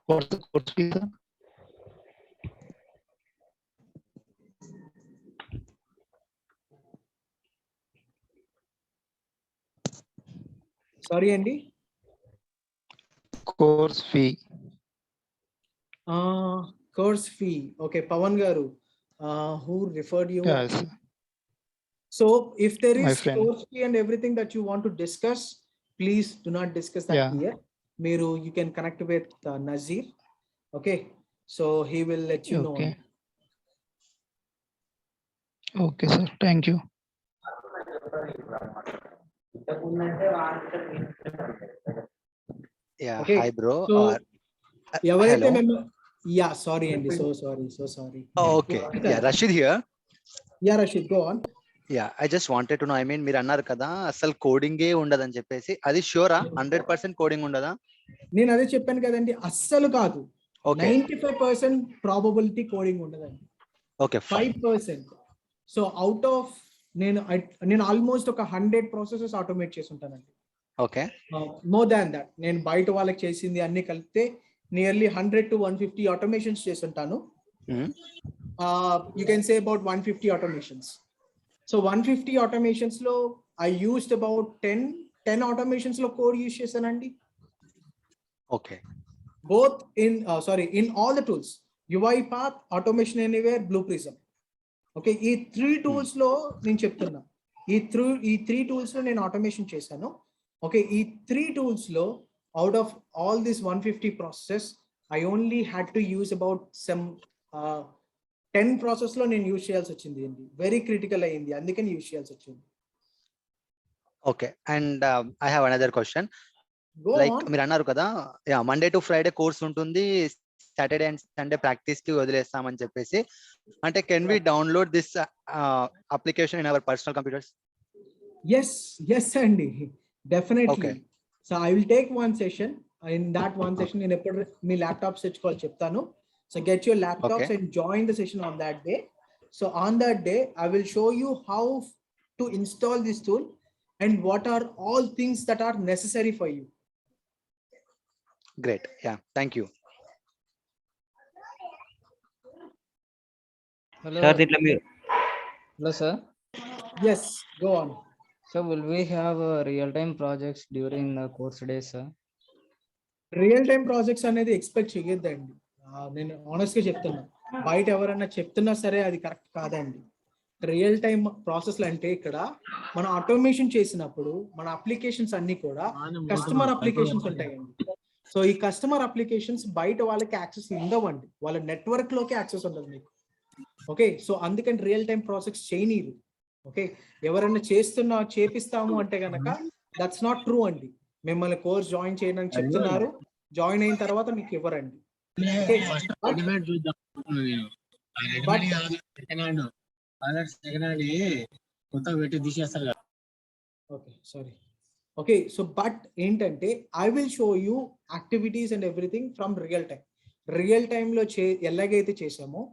What's the course fee, sir? Sorry, Andy. Course fee. Course fee. Okay, Pawan garu, who referred you? Yes. So if there My is friend. course fee and everything that you want to discuss, please do not discuss that Yeah. here. Meru, you can connect with Nazir. Okay, so he will let you know. Okay. Okay, sir. Thank you. Yeah, Okay. hi bro. So ఎవరైతే hello. మేము sorry Andy, so sorry. Oh, okay. Yeah, Rashid here. Yeah, Rashid, go on. Yeah, I just wanted to know, I mean, మీరు అన్నారు కదా అసలు కోడింగే ఉండదని చెప్పేసి, అది షూరా? 100% coding ఉండదా? నేను అదే చెప్పాను కదండి, అస్సలు కాదు. Okay. 95% ప్రాబబిలిటీ కోడింగ్ ఉండదండి. Okay, fine. 5%. So out of నేను ఆల్మోస్ట్ ఒక 100 ప్రాసెసెస్ ఆటోమేట్ చేసి ఉంటానండి. Okay. మోర్ దాన్ దట్, నేను బయట వాళ్ళకి చేసింది అన్ని కలిపితే నియర్లీ 100 to 150 ఆటోమేషన్స్ చేసి ఉంటాను. You can say about 150 automations. So 150 automations లో ఐ యూస్డ్ అబౌట్ 10 ఆటోమేషన్స్ లో కోడ్ యూస్ చేశానండి. Okay. Both in all the tools, UIpath, Automation Anywhere, Blue Prism. Okay, ఈ 3 tools లో నేను చెప్తున్నా, ఈ 3 tools లో నేను ఆటోమేషన్ చేశాను. ఓకే, ఈ 3 tools లో out of all this 150 processes I only had to use about 10 process లో నేను యూజ్ చేయాల్సి వచ్చింది అండి. వెరీ క్రిటికల్ అయ్యింది, అందుకని యూజ్ చేయాల్సి వచ్చింది. Okay, and I have another question. Go Like on. మీరు అన్నారు కదా, yeah Monday to Friday course ఉంటుంది, సాటర్డే అండ్ సండే ప్రాక్టీస్ కి వదిలేస్తామని చెప్పేసి, అంటే can we download this application in our personal computers? Yes అండి, definitely. Okay. So I will take one session. In that one session నేను ఎప్పుడు మీ laptops తెచ్చుకోవాలి చెప్తాను. So get your laptops and join the session on that day. So on that day I will show you how to install this tool and what are all things that are necessary for you. Great. Yeah, thank you. Hello. Sir దీంట్లో మీరు Hello, sir. Yes, go on. So, will we have real-time projects during the course days, sir? Real time projects అనేది expect చేయొద్దండి. నేను honest గా చెప్తున్నా, బయట ఎవరైనా చెప్తున్నా సరే అది కరెక్ట్ కాదండి. రియల్ టైమ్ ప్రాసెస్లు అంటే ఇక్కడ మనం ఆటోమేషన్ చేసినప్పుడు మన అప్లికేషన్స్ అన్ని కూడా కస్టమర్ అప్లికేషన్స్ ఉంటాయండి. సో ఈ కస్టమర్ అప్లికేషన్స్ బయట వాళ్ళకి యాక్సెస్ ఉండవండి, వాళ్ళ నెట్వర్క్ లోకి యాక్సెస్ ఉండదు మీకు. ఓకే, సో అందుకని రియల్ టైమ్ ప్రాసెస్ చేయనీరు. ఓకే, ఎవరైనా చేపిస్తాము అంటే గనక దట్స్ నాట్ ట్రూ అండి. మిమ్మల్ని కోర్స్ జాయిన్ చేయడానికి చెప్తున్నారు, జాయిన్ అయిన తర్వాత మీకు ఇవ్వరండి. Okay, sorry. Okay, so but ఏంటంటే I will show you activities and everything from real time. Real టైంలో ఎలాగైతే చేసామో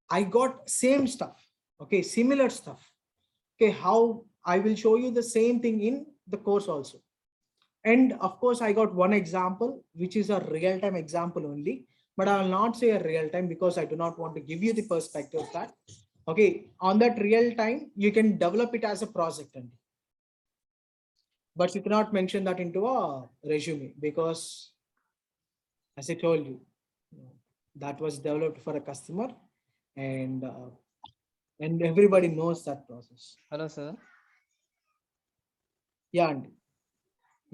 I got same stuff, okay, similar stuff. Okay, how I will show you the same thing in the course also. And of course, I got one example, which is a real-time example only, but I will not say a real time because I do not want to give you the perspective of that. Okay, on that real time, you can develop it as a project only. But you cannot mention that into a resume because, as I told you, that was developed for a customer, and everybody knows that process. Hello, sir. Yeah, Andy.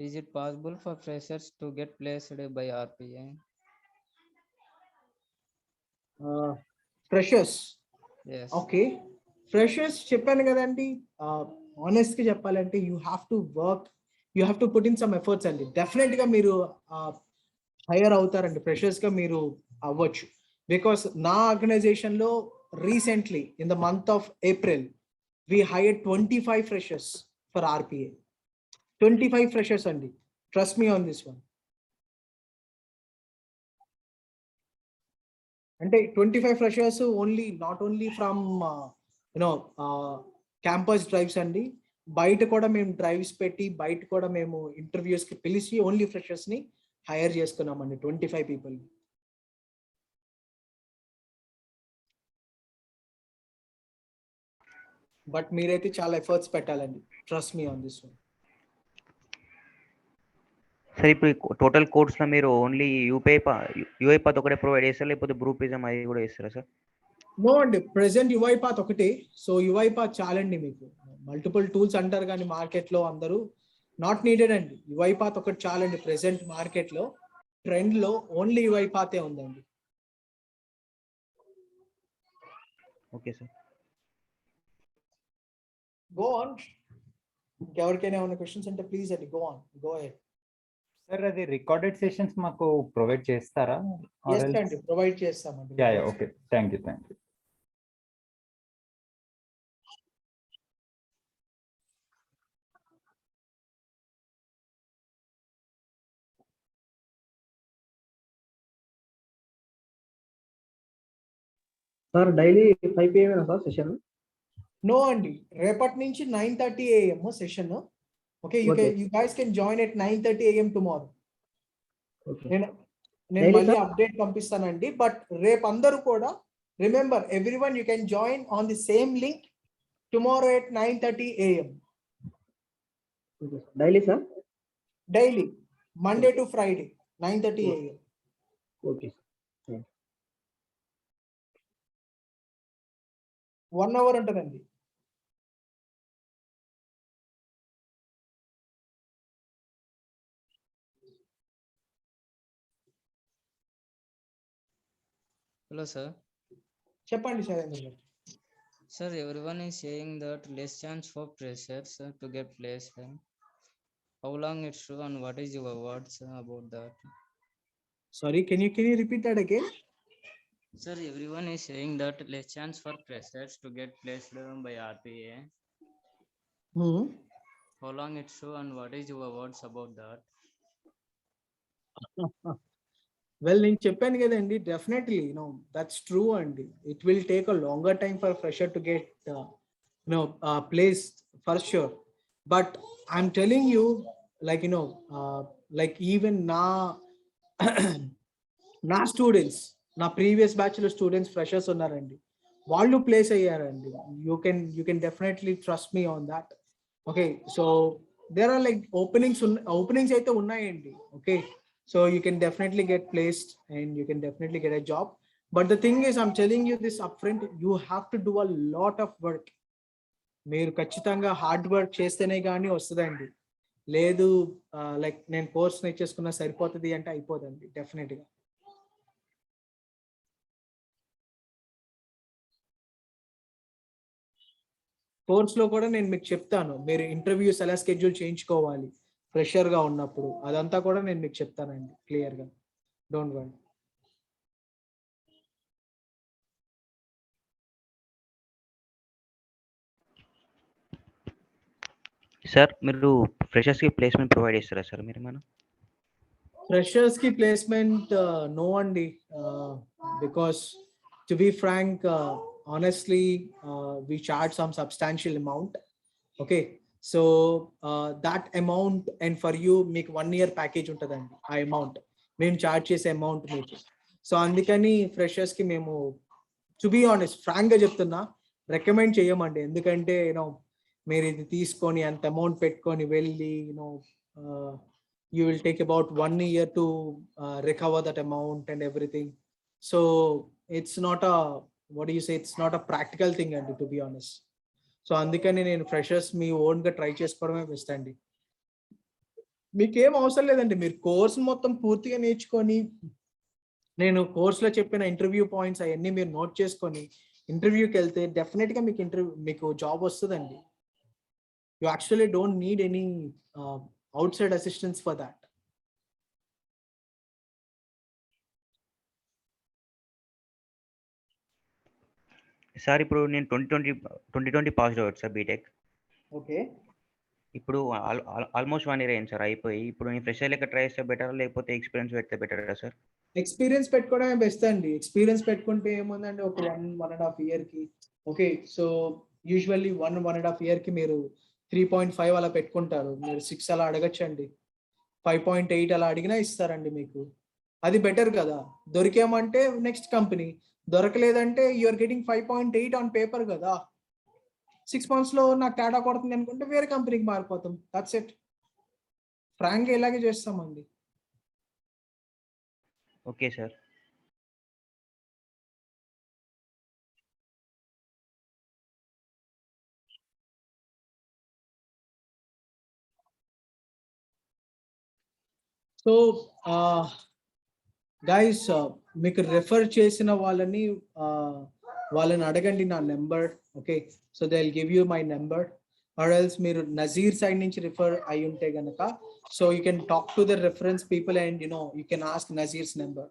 Is it possible for freshers to get placed by RPA? Freshers. Yes. Okay, freshers చెప్పాను కదండి, honest గా చెప్పాలంటే you have to work, you have to put in some efforts అండి. Definite గా మీరు hire అవుతారండి, freshers గా మీరు అవ్వచ్చు. బికాస్ నా ఆర్గనైజేషన్ లో recently in the month of April we hire 25 freshers for RPA. 25 freshers అండి, trust me on this one. అంటే 25 freshers only, not only from you know campus drives అండి, బయట కూడా మేము డ్రైవ్స్ పెట్టి బయట కూడా మేము ఇంటర్వ్యూస్ కి పిలిచి ఓన్లీ ఫ్రెషర్స్ ని హైర్ చేసుకున్నామండి, 25 పీపుల్. బట్ మీరైతే చాలా ఎఫర్ట్స్ పెట్టాలండి, trust me on this one. Sir ఇప్పుడు టోటల్ కోర్స్లో మీరు ఓన్లీ యూఐపాత్ ఒకటే ప్రొవైడ్ చేస్తారా, లేకపోతే గ్రూపిజం అది కూడా చేస్తారా సార్? నో అండి, ప్రెసెంట్ UIpath ఒకటే. సో UIpath చాలండి మీకు. మల్టిపుల్ టూల్స్ అంటారు కానీ మార్కెట్ లో అందరూ, నాట్ నీడెడ్ అండి. UIpath ఒకటి చాలండి. ప్రెసెంట్ మార్కెట్ లో ట్రెండ్ లో ఓన్లీ UIpath ఉందండి. Okay sir, go on. ఎవరికైనా ఏమైనా క్వశ్చన్స్ అంటే ప్లీజ్ అండి, go on, go ahead. Sir అది రికార్డెడ్ సెషన్స్ మాకు ప్రొవైడ్ చేస్తారా? ఎస్ అండి, ప్రొవైడ్ చేస్తామండి. Okay, thank you. Sir daily 5 PM sir session? No అండి, రేపటి నుంచి 9:30 AM సెషన్. Okay, you guys can join at 9:30 AM tomorrow. నేను మళ్ళీ అప్డేట్ పంపిస్తానండి. బట్ రేపు అందరూ కూడా remember, everyone you can join on the same link tomorrow at 9:30 AM. Daily sir? Daily, Monday to Friday 9:30 AM. Okay. 1 hour ఉంటుందండి. Hello, sir. చెప్పండి శైలేంద్ర గారు. Sir, everyone is saying that less chance for freshers to get placed. How long it's true and what is your words about that? Sorry, can you repeat that again? Sir, everyone is saying that less chance for freshers to get placed by RPA. How long it's true and what is your words about that? Well, నేను చెప్పాను కదండి, definitely that's true అండి. It will take a longer time for fresher to get place for sure. But I'm telling you, like like even నా students, నా previous batch లో students freshers ఉన్నారండి, వాళ్ళు place అయ్యారండి. You can definitely trust me on that. Okay, so there are like openings అయితే ఉన్నాయండి. Okay, so you can definitely get placed and you can definitely get a job. But the thing is, I'm telling you this upfront, you have to do a lot of work. మీరు ఖచ్చితంగా hard work చేస్తేనే కానీ వస్తుందండి. లేదు like నేను course నేర్చేసుకున్నా సరిపోతుంది అంటే అయిపోదండి, డెఫినెట్గా. కోర్స్లో కూడా నేను మీకు చెప్తాను, మీరు ఇంటర్వ్యూస్ ఎలా స్కెడ్యూల్ చేయించుకోవాలి ఫ్రెషర్ గా ఉన్నప్పుడు, అదంతా కూడా నేను మీకు చెప్తానండి క్లియర్ గా. Don't worry. సార్ మీరు ఫ్రెషర్స్కి ప్లేస్మెంట్ ప్రొవైడ్ చేస్తారా సార్ మీరు? మనం Freshers ki placement, no అండి, because to be frank, honestly, we charge some substantial amount. Okay, so that amount, and for you మీకు 1 year ప్యాకేజ్ ఉంటుందండి. ఆ అమౌంట్ మేము చార్జ్ చేసే అమౌంట్ మీకు. సో అందుకని ఫ్రెషర్స్ కి మేము, టు బి ఆనెస్ట్, ఫ్రాంక్ గా చెప్తున్నా, రికమెండ్ చేయమండి. ఎందుకంటే యూనో మీరు ఇది తీసుకొని అంత అమౌంట్ పెట్టుకొని వెళ్ళి, you know you will take about 1 year to recover that amount and everything. So it's not a, what do you say, it's not a practical thing, and to be honest. So అందుకని నేను freshers మీ own గా try చేసుకోవడమే best అండి. మీకేం అవసరం లేదండి, మీరు course మొత్తం పూర్తిగా నేర్చుకొని, నేను కోర్సులో చెప్పిన ఇంటర్వ్యూ పాయింట్స్ అవన్నీ మీరు నోట్ చేసుకొని ఇంటర్వ్యూకి వెళ్తే డెఫినెట్ గా మీకు జాబ్ వస్తుందండి. You actually don't need any outside assistance for that. Sir ఇప్పుడు నేను 2020 passed out sir BTech. Okay, ఇప్పుడు ఆల్మోస్ట్ 1 year అయింది సార్ అయిపోయి. ఇప్పుడు నేను ఫ్రెషర్ లెక్క ట్రై చేస్తే బెటర్ లేకపోతే ఎక్స్పీరియన్స్ పెడితే బెటరా సార్? ఎక్స్పీరియన్స్ పెట్టుకోవడమే బెస్ట్ అండి. ఎక్స్పీరియన్స్ పెట్టుకుంటే ఏముందండి, ఒక 1.5 year కి. ఓకే, సో యూజువల్లీ 1.5 year కి మీరు 3.5 అలా పెట్టుకుంటారు. మీరు 6 అలా అడగచ్చండి, 5.8 అలా అడిగినా ఇస్తారండి మీకు. అది బెటర్ కదా. దొరికామంటే నెక్స్ట్ కంపెనీ, దొరకలేదంటే యూఆర్ గెటింగ్ 5.8 ఆన్ పేపర్ కదా. 6 months లో నాకు తేడా కొడుతుంది అనుకుంటే వేరే కంపెనీకి మారిపోతాం. That's it. ఫ్రాంక్ ఇలాగే చేస్తామండి. Okay sir. సో గైస్, మీకు రెఫర్ చేసిన వాళ్ళని అడగండి నా number. Okay, so they will give you my number. Or else మీరు నజీర్ సైడ్ నుంచి రిఫర్ అయి ఉంటే గనక, so you can talk to the reference people and you can ask Nazeer's number.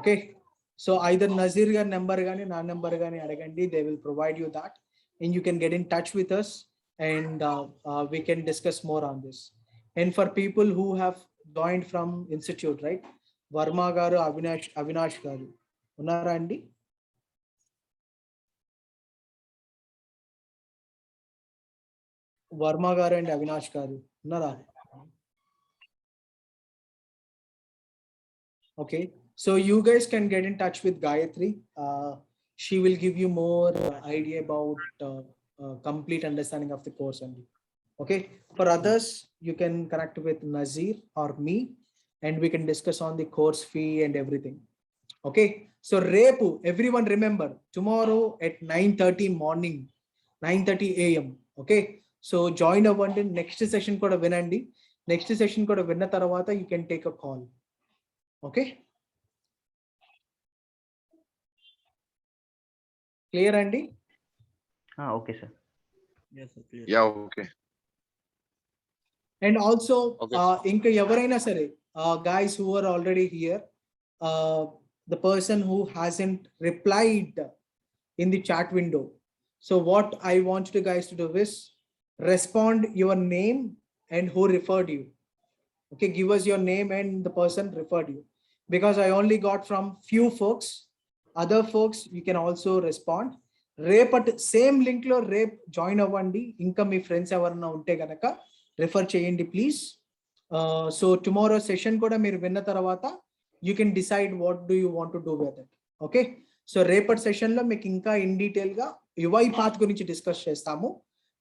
Okay, so either Nazeer గారి నెంబర్ కానీ నా నెంబర్ కానీ అడగండి. They will provide you that and you can get in touch with us and we can discuss more on this. And for people who have joined from institute, right, Varma garu, Avinash గారు ఉన్నారా అండి? వర్మ గారు and Avinash గారు ఉన్నారా? Okay, so you guys can get in touch with Gayatri. She will give you more idea about complete understanding of the course only. Okay, for others you can connect with Nazir or me and we can discuss on the course fee and everything. Okay, so repu, everyone remember, tomorrow at 9:30 morning, 9:30 AM. Okay, so join అవ్వండి. Next session కూడా వినండి. Next session కూడా విన్న తర్వాత you can take a call. Okay, clear అండి? Okay sir. Yeah okay. And also Okay. ఇంకా ఎవరైనా సరే, guys who are already here, the person who hasn't replied in the chat window, so what I want you guys to do is respond your name and who referred you. Okay, give us your name and the person referred you, because I only got from few folks. Other folks you can also respond. రేపటి same link లో రేపు join అవ్వండి. ఇంకా మీ friends ఎవరన్నా ఉంటే గనక refer చేయండి please. So tomorrow session కూడా మీరు విన్న తర్వాత you can decide what do you want to do with it. Okay, so రేపటి సెషన్ లో మీకు ఇంకా ఇన్ డీటెయిల్ గా UIpath గురించి డిస్కస్ చేస్తాము.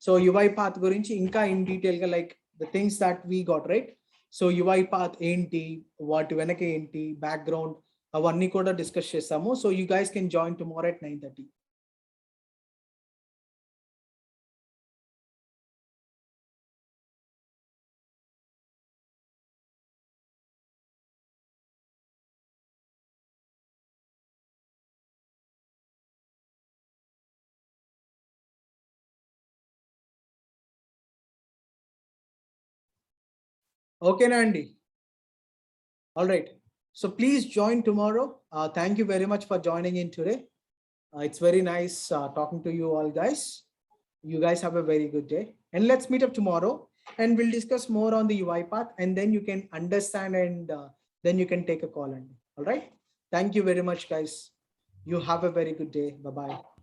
సో UIpath గురించి ఇంకా ఇన్ డీటెయిల్ గా, like the things that we got, right. So UIpath ఏంటి, వాటి వెనక ఏంటి, బ్యాక్గ్రౌండ్, అవన్నీ కూడా డిస్కస్ చేస్తాము. So you guys can join tomorrow at 9:30. Okay, Nandi. All right. So please join tomorrow. Thank you very much for joining in today. It's very nice talking to you all, guys. You guys have a very good day. And let's meet up tomorrow and we'll discuss more on the UiPath, and then you can understand and then you can take a call. And all right. Thank you very much, guys. You have a very good day. Bye-bye.